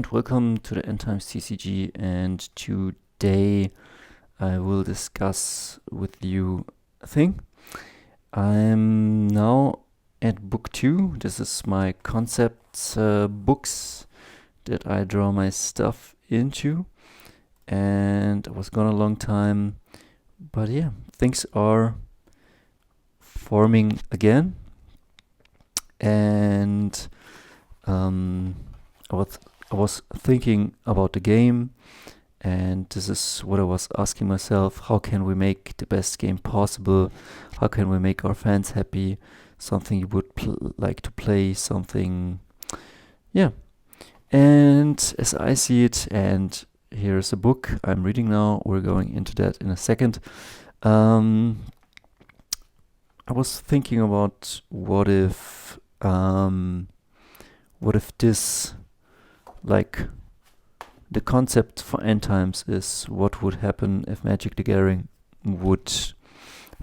and welcome to the Endtimes TCG, and today I will discuss with you a thing. I'm now at book 2. This is my concept books that I draw my stuff into, and it was gone a long time, but yeah, things are forming again, and I was thinking about the game, and this is what I was asking myself: how can we make the best game possible? How can we make our fans happy? Something you would like to play, something, yeah. And as I see it, and here's a book I'm reading now, we're going into that in a second. I was thinking about what if this, like, the concept for Endtimes is what would happen if Magic the Gathering would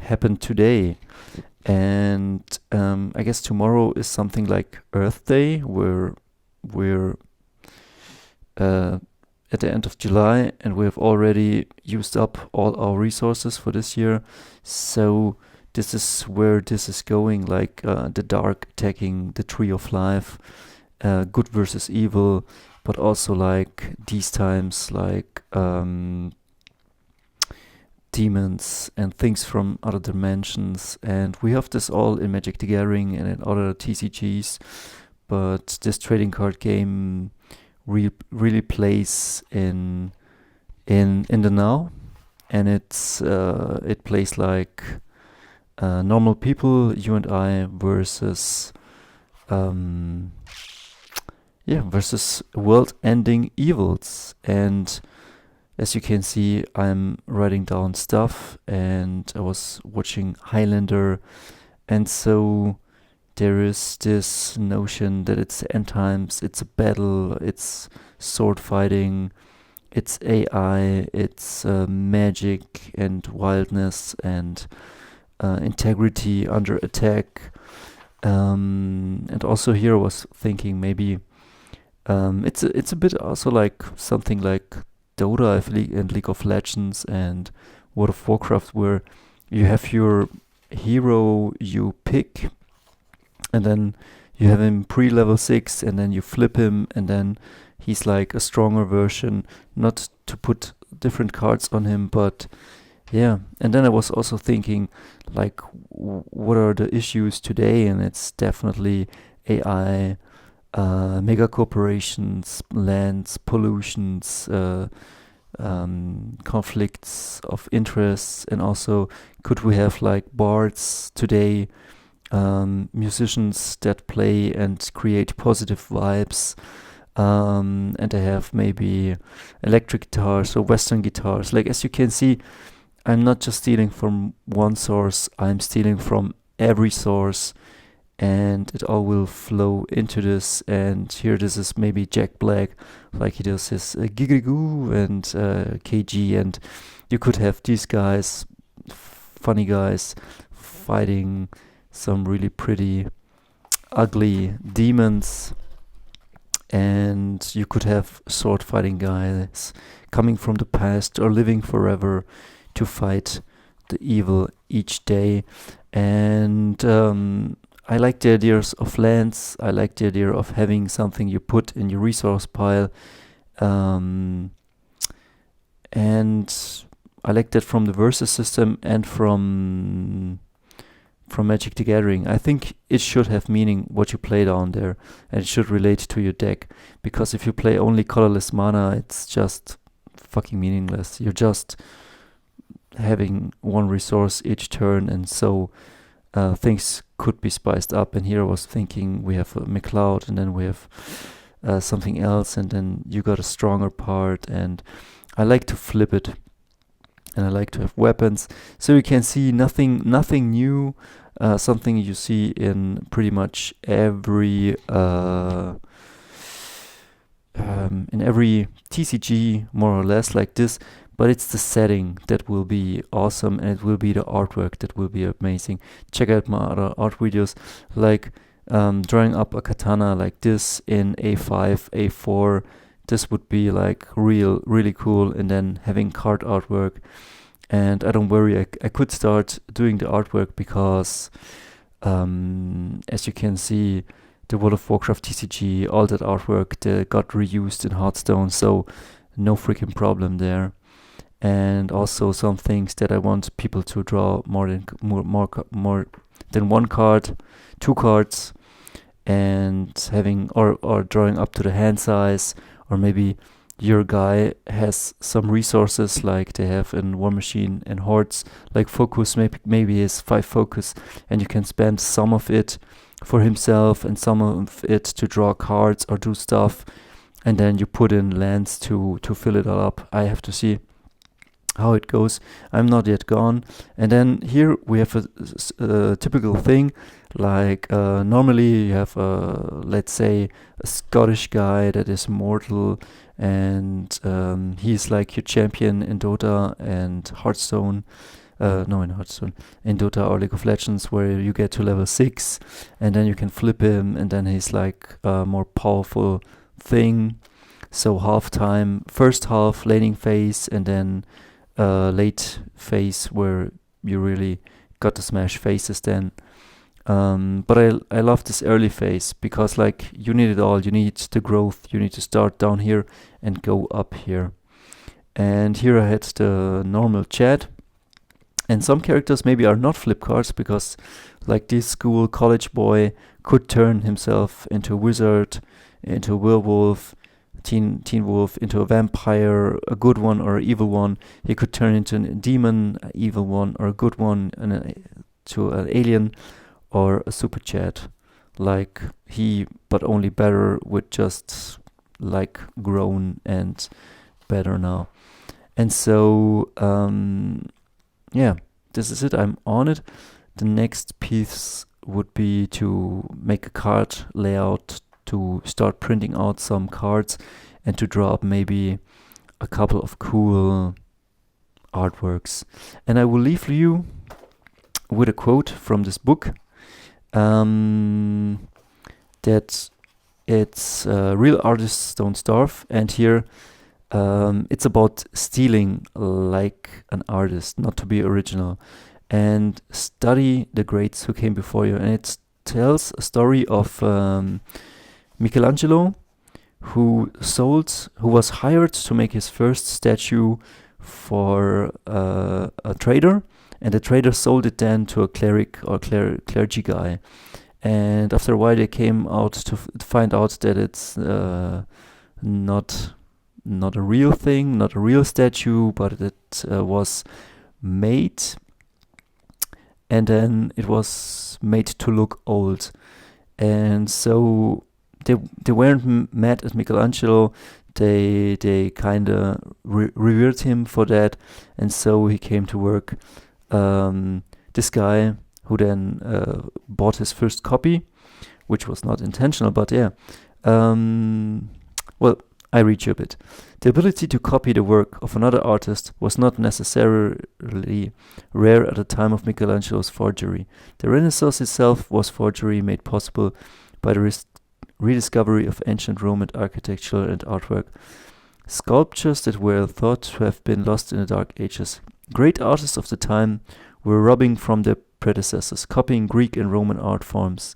happen today. And I guess tomorrow is something like Earth Day, where we're at the end of July and we have already used up all our resources for this year. So this is where this is going, like the dark attacking the tree of life, good versus evil, but also like these times, like demons and things from other dimensions. And we have this all in Magic the Gathering and in other TCGs, but this trading card game really plays in the now, and it plays like normal people, you and I, versus versus world-ending evils. And as you can see, I'm writing down stuff, and I was watching Highlander, and so there is this notion that it's end times, it's a battle, it's sword fighting, it's AI, it's magic and wildness and integrity under attack. And also here I was thinking maybe it's a bit also like something like Dota and League of Legends and World of Warcraft, where you have your hero you pick, and then you have him pre-level 6, and then you flip him, and then he's like a stronger version, not to put different cards on him, but yeah. And then I was also thinking, like, what are the issues today? And it's definitely AI, mega corporations, lands, pollutions, conflicts of interests, and also could we have like bards today, musicians that play and create positive vibes, and they have maybe electric guitars or Western guitars. Like, as you can see, I'm not just stealing from one source, I'm stealing from every source, and it all will flow into this. And here this is maybe Jack Black, like he does his Gigagoo and KG, and you could have these guys, funny guys, fighting some really pretty ugly demons, and you could have sword fighting guys coming from the past or living forever to fight the evil each day. And I like the ideas of lands. I like the idea of having something you put in your resource pile, and I like that from the versus system and from Magic the Gathering. I think it should have meaning what you play down there, and it should relate to your deck, because if you play only colorless mana, it's just fucking meaningless. You're just having one resource each turn, and so things could be spiced up. And here I was thinking we have a McCloud, and then we have something else, and then you got a stronger part, and I like to flip it, and I like to have weapons. So you can see nothing new, something you see in pretty much every TCG, more or less, like this. But it's the setting that will be awesome, and it will be the artwork that will be amazing. Check out my other art videos, like drawing up a katana like this in A5, A4, this would be like really cool. And then having card artwork. And I don't worry, I could start doing the artwork because, as you can see, the World of Warcraft TCG, all that artwork that got reused in Hearthstone, so no freaking problem there. And also some things that I want people to draw more than one card, 2 cards, and having or drawing up to the hand size, or maybe your guy has some resources like they have in War Machine and Hordes, like focus, maybe is 5 focus, and you can spend some of it for himself and some of it to draw cards or do stuff, and then you put in lands to fill it all up. I have to see how it goes. I'm not yet gone. And then here we have a typical thing, like normally you have let's say a Scottish guy that is mortal, and he's like your champion in Dota and Hearthstone. No, in Hearthstone, in Dota or League of Legends, where you get to level 6, and then you can flip him, and then he's like a more powerful thing. So first half laning phase, and then late phase where you really got to smash faces then. But I love this early phase because like you need it all. You need the growth. You need to start down here and go up here. And here I had the normal chat. And some characters maybe are not flip cards because like this school college boy could turn himself into a wizard, into a werewolf, teen wolf, into a vampire, a good one or an evil one. He could turn into a demon, an evil one, or a good one, to an alien, or a super chat, like but only better, with just like grown and better now. And so yeah, this is it. I'm on it. The next piece would be to make a card layout, to start printing out some cards, and to draw up maybe a couple of cool artworks. And I will leave you with a quote from this book, that it's real artists don't starve. And here it's about stealing like an artist, not to be original, and study the greats who came before you. And it tells a story of Michelangelo, who was hired to make his first statue for a trader, and the trader sold it then to a cleric or clergy guy. And after a while, they came out to find out that it's not a real thing, not a real statue, but it was made, and then it was made to look old. And so they weren't mad at Michelangelo. They kind of revered him for that, and so he came to work. This guy who then bought his first copy, which was not intentional, but yeah. Well, I read you a bit. The ability to copy the work of another artist was not necessarily rare at the time of Michelangelo's forgery. The Renaissance itself was forgery made possible by the rediscovery of ancient Roman architecture and artwork, sculptures that were thought to have been lost in the Dark Ages. Great artists of the time were robbing from their predecessors, copying Greek and Roman art forms,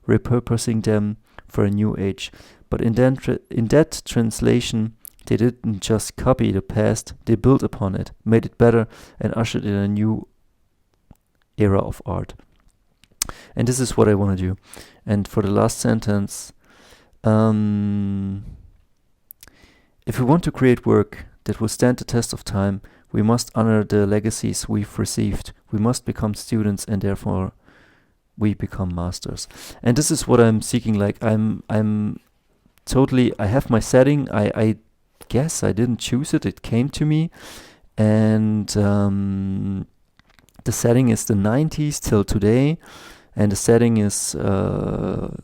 repurposing them for a new age. But in that translation, they didn't just copy the past, they built upon it, made it better, and ushered in a new era of art. And this is what I want to do. And for the last sentence, if we want to create work that will stand the test of time, we must honor the legacies we've received. We must become students, and therefore we become masters. And this is what I'm seeking. Like I'm totally, I have my setting. I guess I didn't choose it. It came to me. And the setting is the 90s till today. And the setting is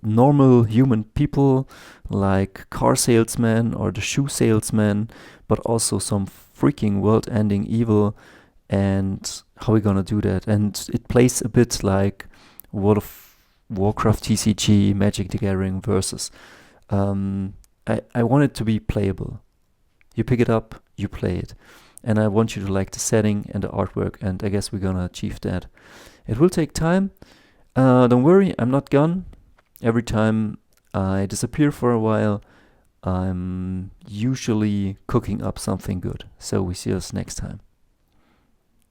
normal human people, like car salesmen or the shoe salesman, but also some freaking world-ending evil. And how are we gonna do that? And it plays a bit like World of Warcraft TCG, Magic the Gathering versus I want it to be playable. You pick it up, you play it. And I want you to like the setting and the artwork, and I guess we're gonna achieve that. It will take time. Don't worry, I'm not gone. Every time I disappear for a while, I'm usually cooking up something good. So we see us next time.